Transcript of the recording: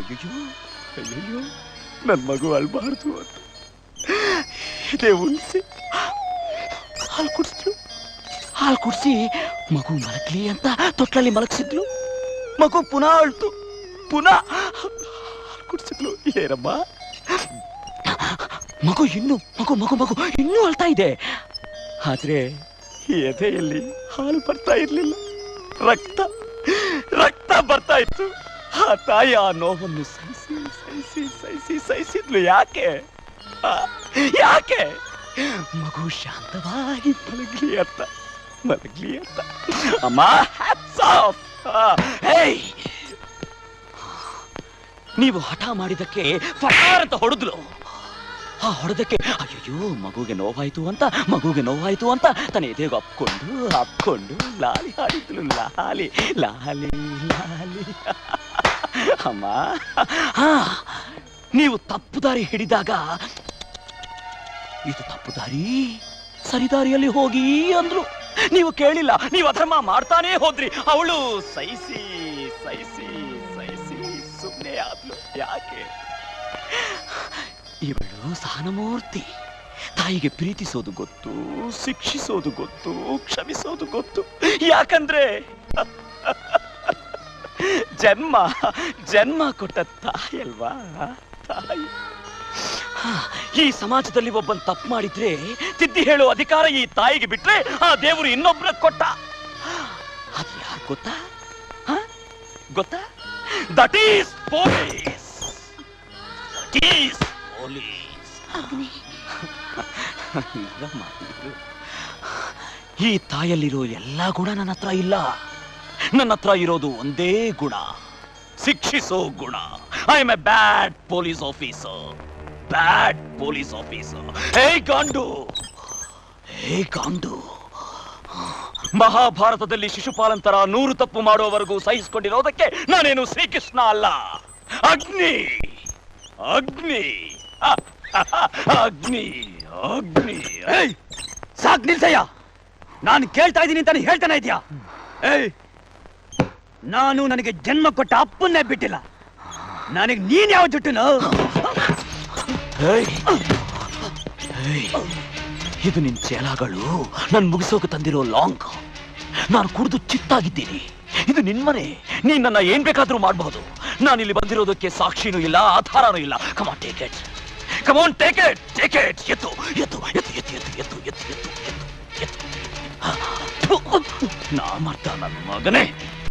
ಅಯ್ಯೋ ಅಯ್ಯಯ್ಯೋ ನನ್ನ ಮಗು ಅಳ್ಬಾರ್ದು ಅಂತ ಇದೇ ಉಳಿಸಿ ಹಾಲು ಕುಡಿಸಿ ಮಗು ಮಲಗ್ಲಿ ಅಂತ ತೊಟ್ಲಲ್ಲಿ ಮಲಗಿಸಿದ್ಲು. ಮಗು ಪುನಃ ಅಳ್ತು, ಪುನಃ ಹಾಲು ಕುಡಿಸಿದ್ಲು. ಏನಮ್ಮ ಮಗು ಇನ್ನೂ ಅಳ್ತಾ ಇದೆ. ಆದ್ರೆ ಎದೆಯಲ್ಲಿ ಹಾಲು ಬರ್ತಾ ಇರ್ಲಿಲ್ಲ, ರಕ್ತ ಬರ್ತಾ ಇತ್ತು. ಆ ತಾಯಿ ಆ ನೋವನ್ನು ಸಹಿಸಿದ್ಲು. ಯಾಕೆ ಮಗು ಶಾಂತವಾಗಿ ಮಲಗ್ಲಿ ಅಂತ ಅಮ್ಮ. ನೀವು ಹಠ ಮಾಡಿದಕ್ಕೆ ಫಟಾರ್ ಅಂತ ಹೊಡೆದ್ಲು. ಆ ಹೊಡೆದಕ್ಕೆ ಅಯ್ಯೋ ಮಗುಗೆ ನೋವಾಯ್ತು ಅಂತ ತನ್ನ ಎದೆಗೆ ಅಪ್ಕೊಂಡು ಲಾಲಿ ಹಾಡಿದ್ಲು. ಲಾಲಿ ಅಮ್ಮ. ನೀವು ತಪ್ಪು ದಾರಿ ಹಿಡಿದಾಗ ಇದು ತಪ್ಪು ದಾರಿ, ಸರಿದಾರಿಯಲ್ಲಿ ಹೋಗಿ ಅಂದ್ರು. ನೀವು ಕೇಳಿಲ್ಲ, ನೀವು ಅಧರ್ಮ ಮಾಡ್ತಾನೇ ಹೋದ್ರಿ. ಅವಳು ಸಹಿಸಿ ಸುಮ್ಮನೆ ಆದ್ಲು. ಯಾಕೆ? ಇವಳು ಸಹನಮೂರ್ತಿ. ತಾಯಿಗೆ ಪ್ರೀತಿಸೋದು ಗೊತ್ತು, ಶಿಕ್ಷಿಸೋದು ಗೊತ್ತು, ಕ್ಷಮಿಸೋದು ಗೊತ್ತು. ಯಾಕಂದ್ರೆ ಜನ್ಮ ಕೊಟ್ಟ ತಾಯಿ ಅಲ್ವಾ ತಾಯಿ. ಈ ಸಮಾಜದಲ್ಲಿ ಒಬ್ಬನ್ ತಪ್ಪು ಮಾಡಿದ್ರೆ ತಿದ್ದಿ ಹೇಳೋ ಅಧಿಕಾರ ಈ ತಾಯಿಗೆ ಬಿಟ್ರೆ ಆ ದೇವರು ಇನ್ನೊಬ್ರ ಕೊಟ್ಟ. ಅದು ಯಾರು ಗೊತ್ತಾ? That is police. ಈ ತಾಯಲ್ಲಿರೋ ಎಲ್ಲಾ ಗುಣ ನನ್ನ ಹತ್ರ ಇಲ್ಲ. ನನ್ನ ಹತ್ರ ಇರೋದು ಒಂದೇ ಗುಣ, ಶಿಕ್ಷಿಸೋ ಗುಣ. I am a bad police officer. ಹೇ ಗಾಂಡು, ಮಹಾಭಾರತದಲ್ಲಿ ಶಿಶುಪಾಲಂತರ 100 ತಪ್ಪು ಮಾಡುವವರೆಗೂ ಸಹಿಸಿಕೊಂಡಿರೋದಕ್ಕೆ ನಾನೇನು ಶ್ರೀಕೃಷ್ಣ ಅಲ್ಲ. ಅಗ್ನಿ ಸಾಕ್ ನಿಲ್ಸಯ್ಯ. ನಾನು ಕೇಳ್ತಾ ಇದ್ದೀನಿ ಅಂತಾನೆ ಹೇಳ್ತಾನೆ ಇದೆಯಾ? ನಾನು ನನಗೆ ಜನ್ಮ ಕೊಟ್ಟ ಅಪ್ಪನ್ನೇ ಬಿಟ್ಟಿಲ್ಲ. ನನಗೆ ನೀನ್ ಯಾವ ಜುಟ್ಟುನು? ಇದು ನಿನ್ ಚೇಲಾಗಳು ನನ್ ಮುಗಿಸೋಕೆ ತಂದಿರೋ ಲಾಂಗ್. ನಾನು ಕುಡಿದು ಚಿತ್ತಾಗಿದ್ದೀನಿ. ಇದು ನಿನ್ ಮನೆ, ನೀನ್ ನನ್ನ ಏನ್ ಬೇಕಾದ್ರೂ ಮಾಡಬಹುದು. ನಾನಿಲ್ಲಿ ಬಂದಿರೋದಕ್ಕೆ ಸಾಕ್ಷಿನೂ ಇಲ್ಲ, ಆಧಾರನೂ ಇಲ್ಲ. Come on, take it. ಎತ್ತು. ನಾ ಮಾಡ್ತಾ ನನ್ನ ಮಗನೇ.